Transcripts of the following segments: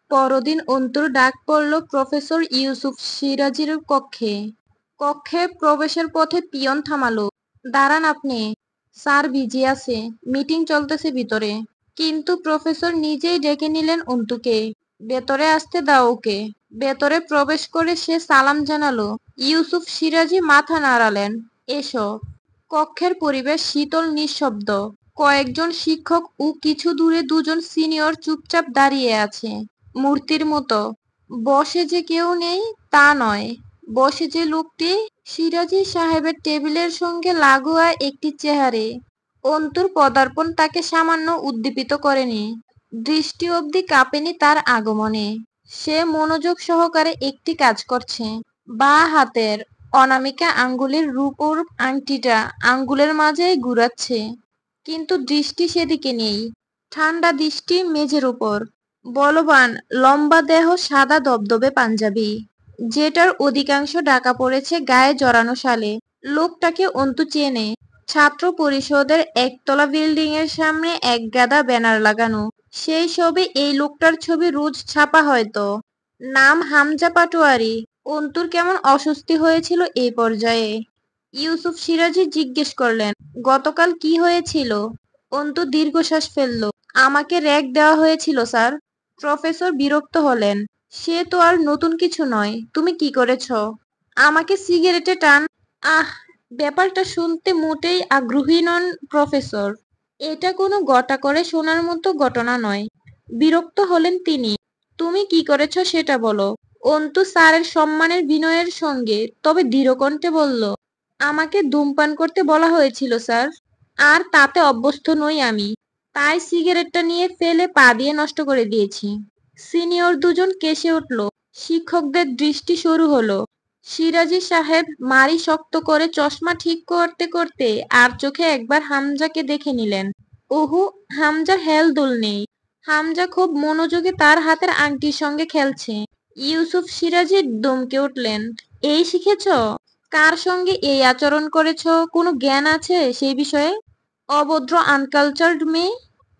পরদিন অন্তুর ডাক পড়ল প্রফেসর ইউসুফ সিরাজের কক্ষে। কক্ষে প্রবেশের পথে পিয়ন থামালো। দাঁড়ান আপনি। স্যার বিজি আছে, মিটিং চলতেছে ভিতরে। কিন্তু প্রফেসর নিজেই ডেকে নিলেন অন্তুকে। ভেতরে আসতে দাও ওকে। ভেতরে প্রবেশ করে সে সালাম জানালো। ইউসুফ সিরাজি মাথা নাড়ালেন। এসো। কক্ষের পরিবেশ শীতল নিঃশব্দ। কয়েকজন শিক্ষক ও কিছু দূরে দুজন সিনিয়র চুপচাপ দাঁড়িয়ে আছে, মূর্তির মতো। বসে যে কেউ নেই তা নয়, বসে যে লোকটি সিরাজি সাহেবের টেবিলের সঙ্গে লাগোয়া একটি চেয়ারে। অন্তুর পদার্পণ তাকে সামান্য উদ্দীপিত করেনি। দৃষ্টি অবধি কাঁপেনি তার আগমনে। সে মনোযোগ সহকারে একটি কাজ করছে। বাঁ হাতের অনামিকা আঙ্গুলের রূপোর আংটিটা আঙ্গুলের মাঝেই ঘুরাচ্ছে, কিন্তু দৃষ্টি সেদিকে নেই। ঠান্ডা দৃষ্টি মেঝের উপর। বলবান লম্বা দেহ, সাদা দবদবে পাঞ্জাবি, যেটার অধিকাংশ ঢাকা পড়েছে গায়ে জড়ানো শালে। লোকটাকে অন্তু চেনে। ছাত্র পরিষদের একতলা বিল্ডিং এর সামনে এক গাদা ব্যানার লাগানো, সেই সবে এই লোকটার ছবি রোজ ছাপা হয়তো। নাম হামজা পাটোয়ারি। অন্তুর কেমন অস্বস্তি হয়েছিল এই পর্যায়ে। ইউসুফ সিরাজি জিজ্ঞেস করলেন, গতকাল কি হয়েছিল? অন্তু দীর্ঘশ্বাস ফেলল। আমাকে র‍্যাগ দেওয়া হয়েছিল স্যার। প্রফেসর বিরক্ত হলেন। সে তো আর নতুন কিছু নয়। তুমি কি করেছ? আমাকে সিগারেটে টান। আহ, ব্যাপারটা শুনতে মোটেই আগ্রহী নন প্রফেসর। এটা কোনো গটা করে শোনার মতো ঘটনা নয়। বিরক্ত হলেন তিনি। তুমি কি করেছ সেটা বলো। অন্তু স্যারের সম্মানের বিনয়ের সঙ্গে তবে দৃঢ় কণ্ঠে বলল, আমাকে ধূমপান করতে বলা হয়েছিল স্যার, আর তাতে অভ্যস্ত নই আমি। তাই সিগারেটটা নিয়ে ফেলে পা দিয়ে নষ্ট করে দিয়েছি। সিনিয়র দুজন কেসে উঠল। শিক্ষকদের দৃষ্টি সরু হলো। সিরাজি সাহেব মারি শক্ত করে চশমা ঠিক করতে করতে আর চোখে একবার হামজাকে দেখে নিলেন। ওহো, হামজার হেলদোল নেই। হামজা খুব মনোযোগে তার হাতের আংটির সঙ্গে খেলছে। ইউসুফ সিরাজি দমকে উঠলেন। এই শিখেছ? কার সঙ্গে এই আচরণ করেছ কোনো জ্ঞান আছে সেই বিষয়ে? অভদ্র আনকালচারড মেয়ে।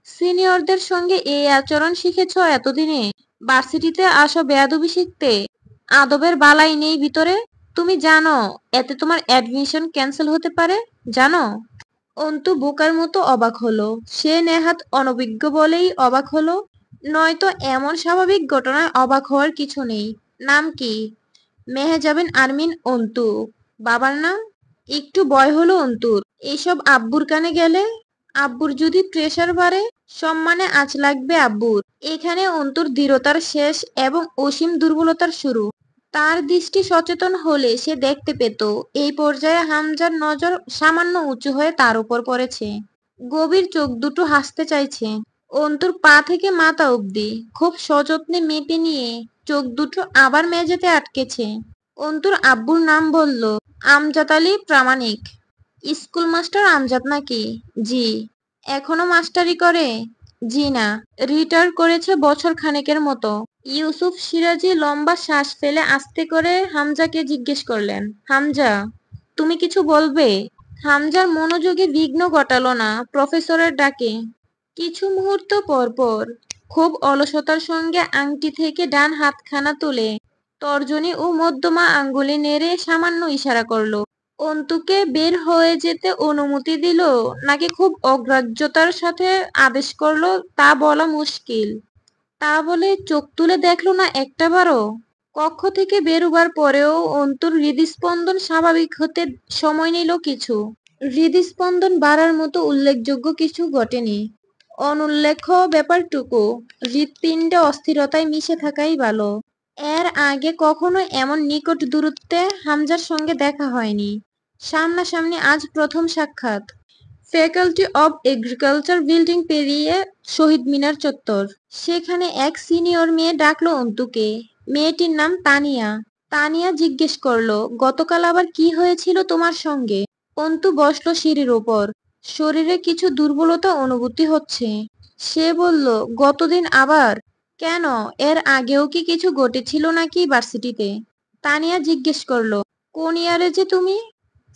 সিনিয়রদের সঙ্গে এই আচরণ শিখেছ এতদিনে? ভার্সিটিতে আসো বেয়াদবি শিখতে? আদবের বালাই নেই ভিতরে? তুমি জানো এতে তোমার অ্যাডমিশন ক্যান্সেল হতে পারে? জানো? অন্তু বোকার মতো অবাক হলো। সে নেহাত অনভিজ্ঞ বলেই অবাক হলো, নয়তো এমন স্বাভাবিক ঘটনায় অবাক হওয়ার কিছু নেই। নাম কি? মেহজাবিন আরমিন অন্তু। বাবার নাম? একটু ভয় হলো অন্তুর। এইসব আব্বুর কানে গেলে? আব্বুর যদি প্রেসার বাড়ে? সম্মানে আঁচ লাগবে আব্বুর। এখানে অন্তুর দৃঢ়তার শেষ এবং অসীম দুর্বলতার শুরু। তার দৃষ্টি সচেতন হলে সে দেখতে পেত এই পর্যায়ে হামজার নজর সামান্য উঁচু হয়ে তার উপর পড়েছে। গভীর চোখ দুটো হাসতে চাইছে। অন্তুর পা থেকে মাথা অবধি খুব সযত্নে মেপে নিয়ে চোখ দুটো আবার মেঝেতে আটকেছে। অন্তুর আব্বুর নাম বলল, আমজাদ আলী প্রামাণিক। স্কুল মাস্টার আমজাদ নাকি? জি। এখনো মাস্টারি করে? জি না, রিটায়ার করেছে বছর খানেকের মতো। ইউসুফ সিরাজি লম্বা শ্বাস ফেলে আস্তে করে হামজাকে জিজ্ঞেস করলেন, হামজা, তুমি কিছু বলবে? হামজার মনোযোগে বিঘ্ন ঘটালো না প্রফেসরের ডাকে। কিছু মুহূর্ত পরপর খুব অলসতার সঙ্গে আংটি থেকে ডান হাতখানা তুলে তর্জনী ও মধ্যমা আঙ্গুলে নেড়ে সামান্য ইশারা করলো। অন্তুকে বের হয়ে যেতে অনুমতি দিল নাকি খুব অগ্রাহ্যতার সাথে আদেশ করলো তা বলা মুশকিল। তা বলে চোখ তুলে দেখলো না একটাবারও। কক্ষ থেকে বেরোবার পরেও অন্তুর হৃদস্পন্দন স্বাভাবিক হতে সময় নিল কিছু। হৃদস্পন্দন বাড়ার মতো উল্লেখযোগ্য কিছু ঘটেনি। অনুল্লেখ্য ব্যাপারটুকু হৃৎপিণ্ডে অস্থিরতায় মিশে থাকাই ভালো। এর আগে কখনো এমন নিকট দূরত্বে হামজার সঙ্গে দেখা হয়নি। সামনাসামনি আজ প্রথম সাক্ষাৎ। ফ্যাকাল্টি অব এগ্রিকালচার বিল্ডিং পেরিয়ে শহীদ মিনার চত্বর। সেখানে এক সিনিয়র মেয়ে ডাকলো অন্তুকে। মেয়েটির নাম তানিয়া। তানিয়া জিজ্ঞেস করলো, গতকাল আবার কি হয়েছিল তোমার সঙ্গে? অন্তু বসলো সিঁড়ির ওপর। শরীরে কিছু দুর্বলতা অনুভূতি হচ্ছে। সে বলল, গতদিন আবার? কেন, এর আগেও কি কিছু ঘটেছিল নাকি ভার্সিটিতে? তানিয়া জিজ্ঞেস করলো, কোন ইয়ারে যে তুমি?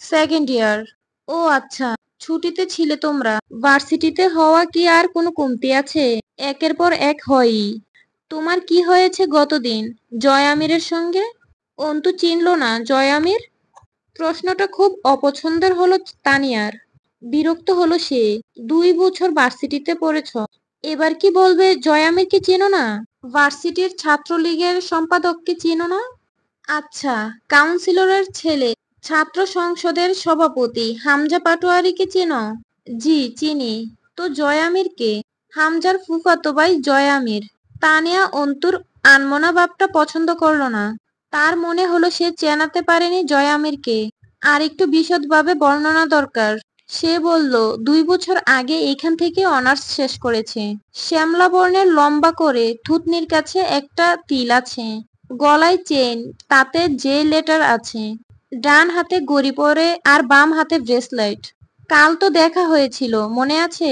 Second year. ও আচ্ছা, ছুটিতে ছিলে তোমরা। ভার্সিটিতে হওয়া কি আর কোনো কমতি আছে? একের পর এক হয়ই। তোমার কি হয়েছে গতদিন জয় আমিরের সঙ্গে? অন্তু চিনল না জয় আমির। প্রশ্নটা খুব অপছন্দের হলো তানিয়ার। বিরক্ত হলো সে। 2 বছর ভার্সিটিতে পড়েছ, এবার কি বলবে জয় আমিরকে চেনো না? ভার্সিটির ছাত্রলীগের সম্পাদককে চেনো না? আচ্ছা, কাউন্সিলরের ছেলে, ছাত্র সংসদের সভাপতি হামজা পাটোয়ারিকে চেনো? জি চিনি। তো জয় আমির কে? হামজার ফুফাতো ভাই জয় আমির। তানিয়া অন্তুর আনমনা ভাবটা পছন্দ করলো না। তার মনে হলো সে চেনাতে পারেনি জয় আমিরকে। আর একটু বিশদভাবে বর্ণনা দরকার। সে বলল 2 বছর আগে এখান থেকে অনার্স শেষ করেছে। শ্যামলা বর্ণের, লম্বা করে, থুতনির কাছে একটা তিল আছে, গলায় চেন, তাতে যে লেটার আছে, ডান হাতে ঘড়ি পরে আর বাম হাতে ব্রেসলেট। কাল তো দেখা হয়েছিল, মনে আছে?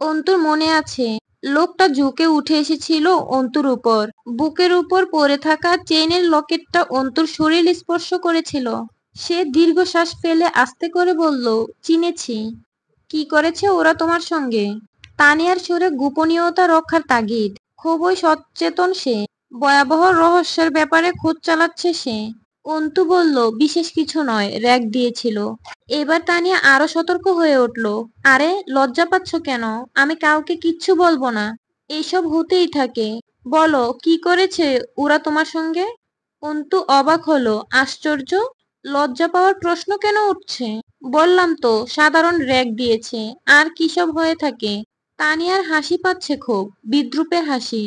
অন্তুর মনে আছে। লোকটা ঝুঁকে উঠে এসেছিল অন্তুর উপর। বুকের উপর পরে থাকা চেইনের লকেটটা অন্তুর শরীর স্পর্শ করেছিল। সে দীর্ঘশ্বাস ফেলে আস্তে করে বলল, চিনেছি। কি করেছে ওরা তোমার সঙ্গে? তানিয়ার সুরে গোপনীয়তা রক্ষার তাগিদ। খুবই সচেতন সে। ভয়াবহ রহস্যের ব্যাপারে খোঁজ চালাচ্ছে সে। অন্তু বলল, বিশেষ কিছু নয়, র‍্যাগ দিয়েছিল। এবার তানিয়া আরো সতর্ক হয়ে উঠল। আরে লজ্জা পাচ্ছ কেন? আমি কাউকে কিচ্ছু বলবো না। এইসব হতেই থাকে। বলো কি করেছে ওরা তোমার সঙ্গে? অন্তু অবাক হলো। আশ্চর্য, লজ্জা পাওয়ার প্রশ্ন কেন উঠছে? বললাম তো, সাধারণ র‍্যাগ দিয়েছে। আর কি সব হয়ে থাকে? তানিয়ার হাসি পাচ্ছে, খুব বিদ্রূপের হাসি।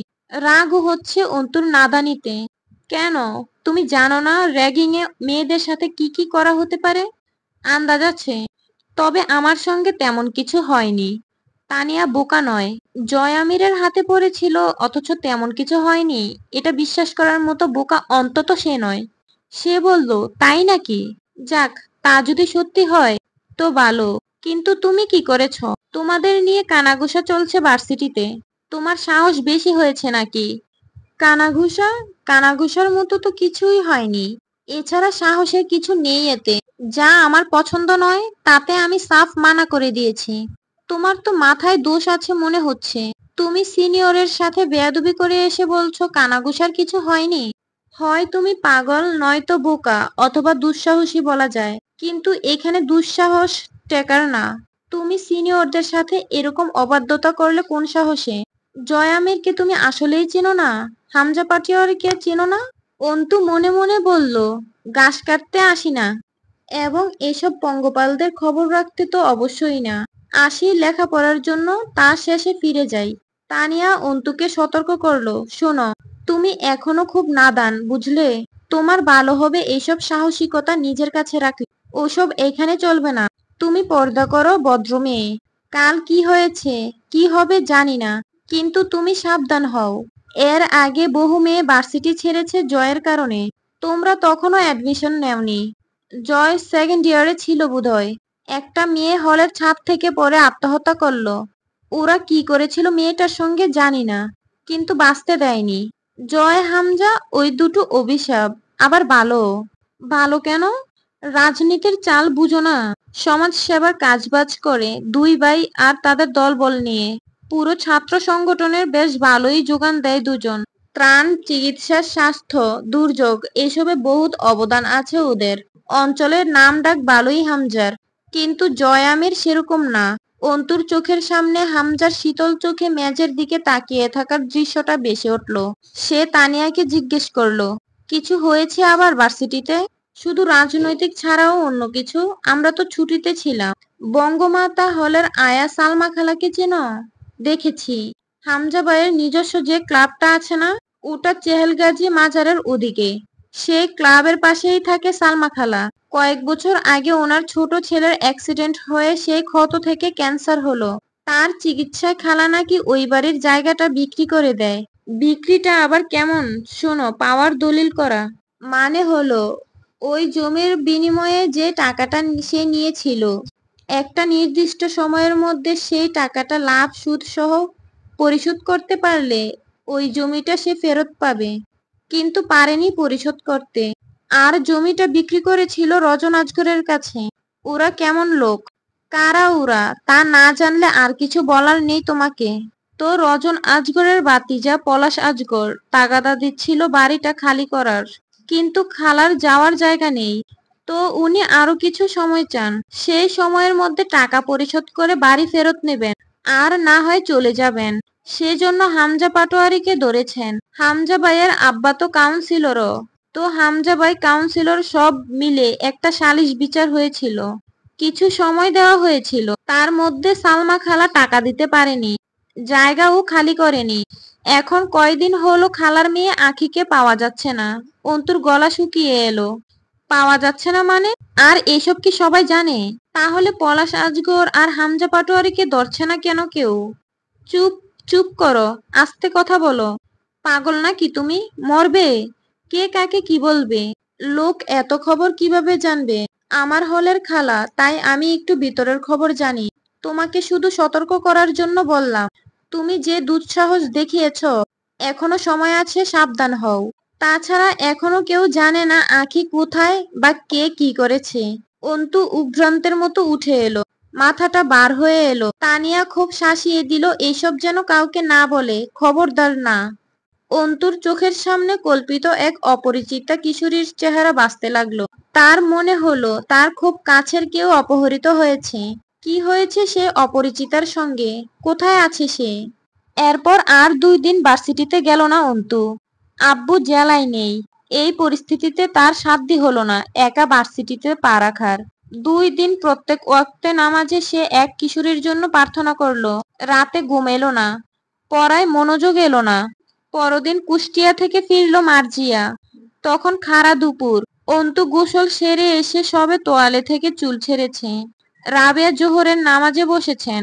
রাগও হচ্ছে অন্তুর নাদানিতে। কেন, তুমি জানো না র‍্যাগিং এ মেয়েদের সাথে কি কি করা হতে পারে? আন্দাজ আছে। তবে আমার সঙ্গে তেমন কিছু হয়নি। তানিয়া বোকা নয়। জয় আমিরের হাতে পড়েছিল অথচ তেমন কিছু হয়নি, এটা বিশ্বাস করার মতো বোকা অন্তত সে নয়। সে বলল, তাই নাকি? যাক, তা যদি সত্যি হয় তো ভালো। কিন্তু তুমি কি করেছ? তোমাদের নিয়ে কানাঘুষা চলছে ভার্সিটিতে। তোমার সাহস বেশি হয়েছে নাকি? কানাঘুষা? কানাঘুষার মতো তো কিছুই হয়নি। এছাড়া সাহসের কিছু নেই এতে। যা আমার পছন্দ নয় তাতে আমি সাফ মানা করে দিয়েছি। তোমার তো মাথায় দোষ আছে মনে হচ্ছে। তুমি সিনিয়রের সাথে বেয়াদবি করে এসে বলছো কানাঘুষার কিছু হয়নি। হয় তুমি পাগল, নয়তো বোকা, অথবা দুঃসাহসী বলা যায়। কিন্তু এখানে দুঃসাহস টেকার না। তুমি সিনিয়রদের সাথে এরকম অবাধ্যতা করলে কোন সাহসে? জয় আমিরকে তুমি আসলেই চেনো না? হামজা পাটোয়ারিকে চেনো না? অন্তু মনে মনে বলল, ঘাস কাটতে আসি না, এবং এসব পঙ্গপালদের খবর রাখতে তো অবশ্যই না। আসি লেখাপড়ার জন্য, তা শেষে ফিরে যাই। তানিয়া অন্তুকে সতর্ক করলো, শোনো, তুমি এখনো খুব নাদান, বুঝলে? তোমার ভালো হবে এইসব সাহসিকতা নিজের কাছে রাখলে। ওসব এখানে চলবে না। তুমি পর্দা করো, ভদ্র মেয়ে। কাল কি হয়েছে, কি হবে জানি না, কিন্তু তুমি সাবধান হও। এর আগে বহু মেয়ে ভার্সিটি ছেড়েছে জয়ের কারণে। তোমরা তখনও অ্যাডমিশন নেওনি। জয় সেকেন্ড ইয়ারে ছিল বোধহয়। একটা মেয়ে হলের ছাদ থেকে পড়ে আত্মহত্যা করলো। ওরা কি করেছিল মেয়েটার সঙ্গে জানি না, কিন্তু বাঁচতে দেয়নি। জয় হামজা ওই দুটো অভিশাপ। আবার ভালো। ভালো কেন? রাজনীতির চাল বুঝো না? সমাজ সেবার কাজবাজ করে দুই ভাই আর তাদের দলবল নিয়ে। পুরো ছাত্র সংগঠনের বেশ ভালোই যোগান দেয় দুজন। ত্রাণ, চিকিৎসা, স্বাস্থ্য, দুর্যোগ এসবে বহুত অবদান আছে ওদের। অঞ্চলের নাম ডাক ভালোই হামজার। কিন্তু জয় আমির সেরকম না। অন্তুর চোখের সামনে হামজার শীতল চোখে মেজের দিকে তাকিয়ে থাকার দৃশ্যটা ভেসে উঠল। সে তানিয়াকে জিজ্ঞেস করলো, কিছু হয়েছে আবার ভার্সিটিতে? শুধু রাজনৈতিক ছাড়াও অন্য কিছু? আমরা তো ছুটিতে ছিলাম। বঙ্গমাতা হলের আয়া সালমা খালাকে চেনো? দেখেছি। হামজা ভাইয়ের নিজস্ব যে ক্লাবটা আছে না, ওটা চেহেলগাজী মাজারের ওদিকে। সেই ক্লাবের পাশেই থাকে সালমা খালা। কয়েক বছর আগে ওনার ছোট ছেলের অ্যাক্সিডেন্ট হয়ে সেই ক্ষত থেকে ক্যান্সার হলো। তার চিকিৎসায় খালা নাকি ওই বাড়ির জায়গাটা বিক্রি করে দেয়। বিক্রিটা আবার কেমন শোনো, পাওয়ার দলিল করা। মানে হলো, ওই জমির বিনিময়ে যে টাকাটা সে নিয়েছিল, একটা নির্দিষ্ট সময়ের মধ্যে সেই টাকাটা লাভ সুদ সহ পরিশোধ করতে পারলে ওই জমিটা সে ফেরত পাবে। কিন্তু পারেনি পরিশোধ করতে, আর জমিটা বিক্রি করেছিল রজন আজগরের কাছে। ওরা কেমন লোক, কারা ওরা, তা না জানলে আর কিছু বলার নেই তোমাকে। তো রজন আজগরের ভাতিজা পলাশ আজগর তাগাদা দিচ্ছিল বাড়িটা খালি করার, কিন্তু খালার যাওয়ার জায়গা নেই। তো উনি আরো কিছু সময় চান, সেই সময়ের মধ্যে টাকা পরিশোধ করে বাড়ি ফেরত নেবেন, আর না হয় চলে যাবেন। সেজন্য হামজা পাটোয়ারিকে ধরেছেন। হামজা ভাইয়ের আব্বা তো কাউন্সিলরও। তো হামজা ভাই কাউন্সিলর সব মিলে একটা সালিশ বিচার হয়েছিল, কিছু সময় দেওয়া হয়েছিল, তার মধ্যে সালমা খালা টাকা দিতে পারেনি, জায়গাও খালি করেনি। এখন কয়দিন হলো খালার মেয়ে আখিকে পাওয়া যাচ্ছে না। অন্তুর গলা শুকিয়ে এলো। পাওয়া যাচ্ছে না মানে? আর এসব কি সবাই জানে? তাহলে পলাশ আজগর আর হামজা পাটোয়ারিকে ধরছে না কেন কেউ? চুপ, চুপ করো, আস্তে কথা বলো। পাগল নাকি তুমি? মরবে? কে কাকে কি বলবে? লোক এত খবর কিভাবে জানবে? আমার হলের খালা, তাই আমি একটু ভিতরের খবর জানি। তোমাকে শুধু সতর্ক করার জন্য বললাম। তুমি যে দুঃসাহস দেখিয়েছ, এখনো সময় আছে, সাবধান হও। তাছাড়া এখনো কেউ জানে না আঁখি কোথায় বা কে কি করেছে। অন্তু উদ্ভ্রান্তের মতো উঠে এলো, মাথাটা বার হয়ে এলো। তানিয়া খুব শাসিয়ে দিল, এইসব যেন কাউকে না বলে, খবরদার না। অন্তুর চোখের সামনে কল্পিত এক অপরিচিতা কিশোরীর চেহারা ভাসতে লাগলো। তার মনে হলো তার খুব কাছের কেউ অপহৃত হয়েছে। কি হয়েছে সে অপরিচিতার সঙ্গে? কোথায় আছে সে? এরপর আর 2 দিন ভার্সিটিতে গেল না অন্তু। আব্বু জেলায় নেই। এই পরিস্থিতিতে তার সাধ্য হলো না একা ভার্সিটিতে পা রাখার। 2 দিন প্রত্যেক ওয়াক্তে নামাজে সে এক কিশোরীর জন্য প্রার্থনা করলো। রাতে ঘুম এলো না, পড়ায় মনোযোগ এলো না। পরদিন কুষ্টিয়া থেকে ফিরল মার্জিয়া। তখন খাড়া দুপুর। অন্তু গোসল সেরে এসে সবে তোয়ালে থেকে চুল ছেড়েছে। রাবেয়া জোহরের নামাজে বসেছেন।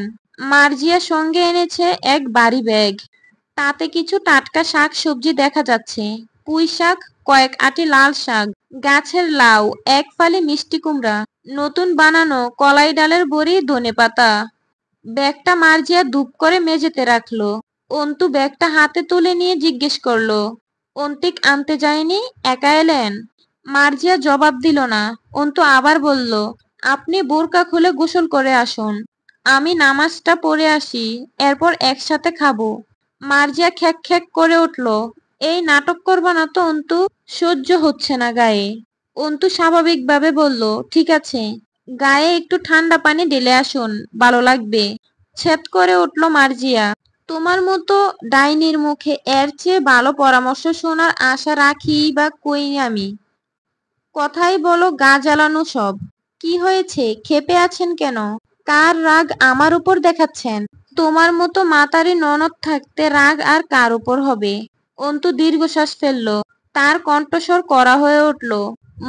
মার্জিয়া সঙ্গে এনেছে এক ভারী ব্যাগ। তাতে কিছু টাটকা শাক সবজি দেখা যাচ্ছে। পুঁই শাক, কয়েক আঁটি লাল শাক, গাছের লাউ, এক ফালি মিষ্টি কুমড়া, নতুন বানানো কলাই ডালের বড়ি, ধনেপাতা। ব্যাগটা মার্জিয়া ধূপ করে মেঝেতে রাখলো। অন্তু ব্যাগটা হাতে তুলে নিয়ে জিজ্ঞেস করলো, অন্তিক আনতে যায়নি? একা এলেন? মার্জিয়া জবাব দিল না। অন্তু আবার বলল, আপনি বোরকা খুলে গোসল করে আসুন, আমি নামাজটা পড়ে আসি, এরপর একসাথে খাবো। মার্জিয়া খ্যাক খ্যাক করে উঠল, এই নাটক করবা না তো অন্তু, সহ্য হচ্ছে না গায়ে। অন্তু স্বাভাবিকভাবে বলল, ঠিক আছে, গায়ে একটু ঠান্ডা পানি ঢেলে আসুন, ভালো লাগবে। ছেদ করে উঠল মার্জিয়া, তোমার মতো ডাইনির মুখে এর চেয়ে ভালো পরামর্শ শোনার আশা রাখি বা কই আমি। কথাই বলো গা জ্বালানো সব। কি হয়েছে, ক্ষেপে আছেন কেন? কার রাগ আমার উপর দেখাচ্ছেন? তোমার মতো মাতারি ননদ থাকতে রাগ আর কার উপর হবে? অন্তু দীর্ঘশ্বাস ফেলল। তার কণ্ঠস্বর কড়া হয়ে উঠল,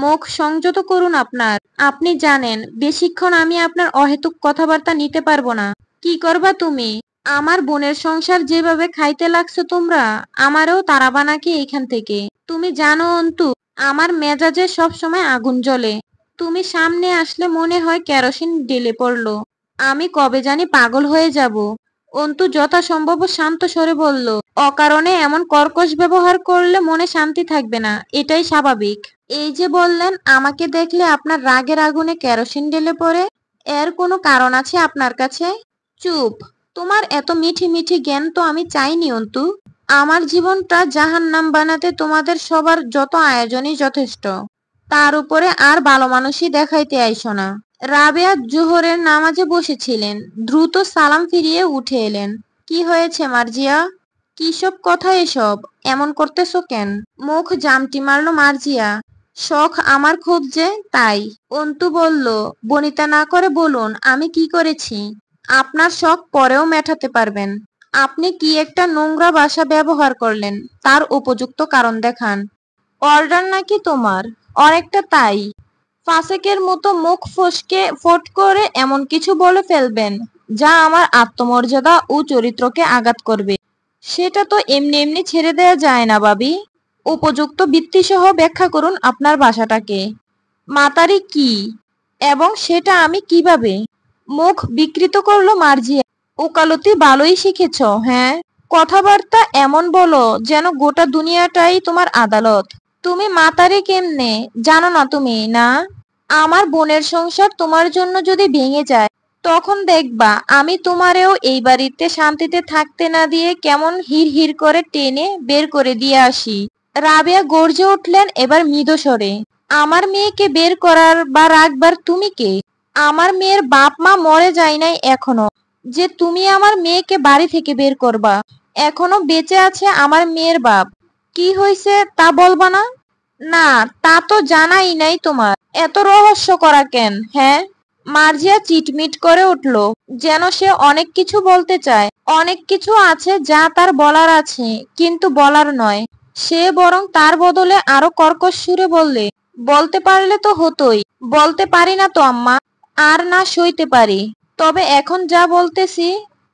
মুখ সংযত করুন আপনার। আপনি জানেন বেশিক্ষণ আমি আপনার অহেতুক কথাবার্তা নিতে পারবো না। কি করবা তুমি? আমার বোনের সংসার যেভাবে খাইতে লাগছো তোমরা, আমারও তাড়াবা নাকি এইখান থেকে? তুমি জানো অন্তু, আমার মেজাজে সব সময় আগুন জ্বলে। তুমি সামনে আসলে মনে হয় কেরোসিন ঢেলে পড়লো। আমি কবে জানি পাগল হয়ে যাব। অন্তু যথাসম্ভব শান্ত স্বরে বলল, অকারণে এমন কর্কশ ব্যবহার করলে মনে শান্তি থাকবে না, এটাই স্বাভাবিক। এই যে বললেন আমাকে দেখলে আপনার রাগের আগুনে কেরোসিন ঢেলে পড়ে, এর কোনো কারণ আছে আপনার কাছে? চুপ। তোমার এত মিঠি মিঠি জ্ঞান তো আমি চাইনি অন্তু। আমার জীবনটা জাহান্নাম বানাতে তোমাদের সবার যত আয়োজনই যথেষ্ট। তার উপরে আর ভালো মানুষই দেখাইতে আইসো না। রাবেয়া জোহরের নামাজে বসেছিলেন, দ্রুত সালাম ফিরিয়ে উঠে এলেন। কি হয়েছে মার্জিয়া? কি সব কথা এসব? এমন করতেছো কেন? মুখ জামটি মারল মার্জিয়া। শখ আমার খুব যে, তাই। অন্তু বলল, বনিতা না করে বলুন আমি কি করেছি। আপনার শখ পরেও মেটাতে পারবেন। আপনি কি একটা নোংরা ভাষা ব্যবহার করলেন, তার উপযুক্ত কারণ দেখান। অর্ডার নাকি তোমার? অনেকটা তাই। ফাসেকের মতো মুখ ফসকে ফট করে এমন কিছু বলে ফেলবেন যা আমার আত্মমর্যাদা ও চরিত্রকে আঘাত করবে, সেটা তো এমনি এমনি ছেড়ে দেয়া যায় না ভাবি। উপযুক্ত ভিত্তিসহ ব্যাখ্যা করুন আপনার ভাষাটাকে। মাতারি কি, এবং সেটা আমি কিভাবে? মুখ বিকৃত করলো মার্জিয়া। ওকালতি ভালোই শিখেছ, হ্যাঁ? কথাবার্তা এমন বলো যেন গোটা দুনিয়াটাই তোমার আদালত। তুমি মাতারি কেমনে জানো না তুমি, না? আমার বোনের সংসার তোমার জন্য যদি ভেঙে যায়, তখন দেখবা আমি তোমারেও এই বাড়িতে শান্তিতে থাকতে না দিয়ে কেমন হিড় হিড় করে টেনে বের করে দিয়ে আসি। রাবেয়া গর্জে উঠলেন এবার মৃদু স্বরে। আমার মেয়েকে বের করার বা রাখবার তুমি কে? আমার মেয়ের বাপ মা মরে যায় নাই এখনো, যে তুমি আমার মেয়েকে বাড়ি থেকে বের করবা। এখনো বেঁচে আছে আমার মেয়ের বাপ। কি হয়েছে তা বলবা না? না, তা তো জানাই নাই তোমার। এত রহস্য করা কেন, হ্যাঁ? মার্জিয়া চিটমিট করে উঠল, যেন সে অনেক কিছু বলতে চায়। অনেক কিছু আছে যা তার বলার আছে, কিন্তু বলার নয়। সে বরং তার বদলে আরো কর্কশ সুরে বললে, বলতে পারলে তো হতোই। বলতে পারি না তো আম্মা, আর না সইতে পারি। তবে এখন যা বলতেছি,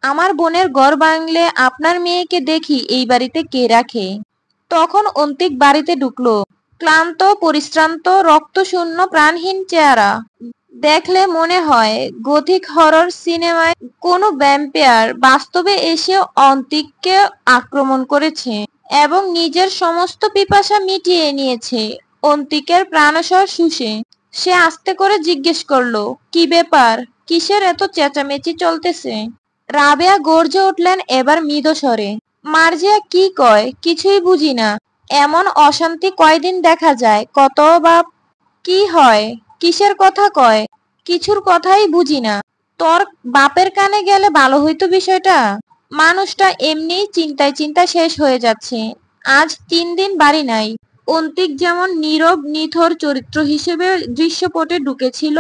আমার বোনের ঘর ভাঙলে আপনার মেয়েকে দেখি এই বাড়িতে কে রাখে? তখন অন্তিক বাড়িতে ঢুকলো। ক্লান্ত, পরিশ্রান্ত, রক্তশূন্য, প্রাণহীন চেহারা। দেখলে মনে হয় গথিক হরর সিনেমায় কোনো ভ্যাম্পায়ার বাস্তবে এসে অন্তিককে আক্রমণ করেছে এবং নিজের সমস্ত পিপাসা মিটিয়ে নিয়েছে অন্তিকের প্রাণস্বর শুষে। সে আস্তে করে জিজ্ঞেস করলো, কি ব্যাপার? কিসের এত চেঁচামেচি চলতেছে? রাবেয়া গর্জে উঠলেন এবার মৃদু স্বরে। মার্জিয়া কি কয় কিছুই বুঝি না। এমন অশান্তি কয়দিন দেখা যায়, কত বাপ। কি হয়? কিসের কথা কয়? কিছুর কথাই বুঝি না। তোর বাপের কানে গেলে ভালো হইতো বিষয়টা। মানুষটা এমনি চিন্তায় চিন্তায় শেষ হয়ে যাচ্ছে। আজ 3 দিন বাড়ি নাই। অন্তিক যেমন নীরব নিথর চরিত্র হিসেবে দৃশ্যপটে ঢুকেছিল,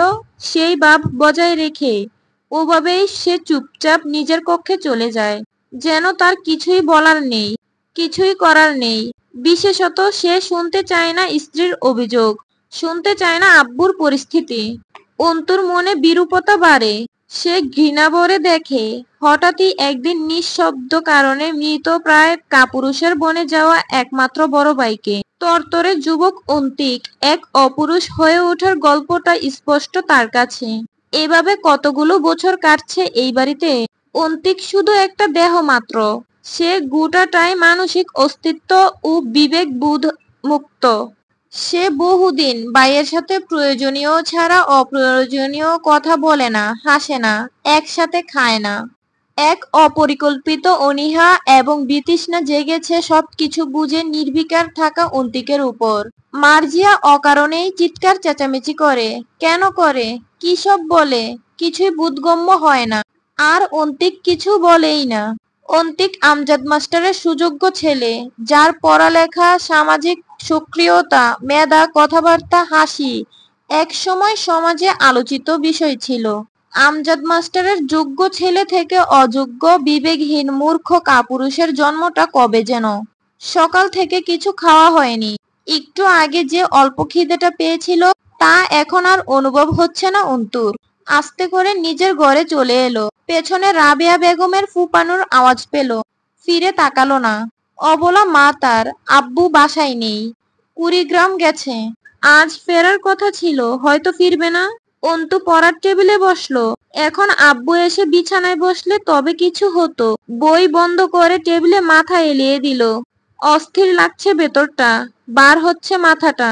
সেই ভাব বজায় রেখে ওভাবেই সে চুপচাপ নিজের কক্ষে চলে যায়, যেন তার কিছুই বলার নেই, কিছুই করার নেই। বিশেষত সে শুনতে চায় না স্ত্রীর অভিযোগ, শুনতে চায় না আব্বুর পরিস্থিতি। অন্তুর মনে বিরূপতা বাড়ে। সে ঘৃণা ভরে দেখে হঠাৎই একদিন নিঃশব্দ কারণে মৃত প্রায় কাপুরুষের বনে যাওয়া একমাত্র বড় ভাইকে। তরতরে যুবক অন্তিক এক অপুরুষ হয়ে ওঠার গল্পটা স্পষ্ট তার কাছে। এভাবে কতগুলো বছর কাটছে এই বাড়িতে। অন্তিক শুধু একটা দেহ মাত্র। সে গোটাটাই মানসিক অস্তিত্ব ও বিবেক বোধ মুক্ত। সে বহুদিন ভাইয়ের সাথে প্রয়োজনীয় ছাড়া অপ্রয়োজনীয় কথা বলে না, হাসে না, একসাথে খায় না। এক অপরিকল্পিত অনীহা এবং বিতৃষ্ণা জেগেছে সবকিছু বুঝে নির্বিকার থাকা অন্তিকের উপর। মার্জিয়া অকারণেই চিৎকার চেঁচামেচি করে। কেন করে? কি সব বলে? কিছুই বোধগম্য হয় না। আর অন্তিক কিছু বলেই না। অন্তিক আমজাদ মাস্টারের সুযোগ্য ছেলে, যার পড়ালেখা, সামাজিক সক্রিয়তা, মেধা, কথাবার্তা, হাসি এক সময় সমাজে আলোচিত বিষয় ছিল। আমজাদ মাস্টারের যোগ্য ছেলে থেকে অযোগ্য, বিবেকহীন, মূর্খ কাপুরুষের জন্মটা কবে যেন। সকাল থেকে কিছু খাওয়া হয়নি। একটু আগে যে অল্প খিদেটা পেয়েছিল, তা এখন আর অনুভব হচ্ছে না অন্তুর। আস্তে করে নিজের ঘরে চলে এলো। পেছনে রাবেয়া বেগমের ফুপানোর আওয়াজ পেল। ফিরে তাকালো না। অবলা মা তার। আব্বু বাসায় নেই, কুড়িগ্রাম গেছে। আজ ফেরার কথা ছিল, হয়তো ফিরবে না। অন্তু পড়ার টেবিলে বসলো। এখন আব্বু এসে বিছানায় বসলে তবে কিছু হতো। বই বন্ধ করে টেবিলে মাথা এলিয়ে দিল। অস্থির লাগছে ভেতরটা, বার হচ্ছে মাথাটা।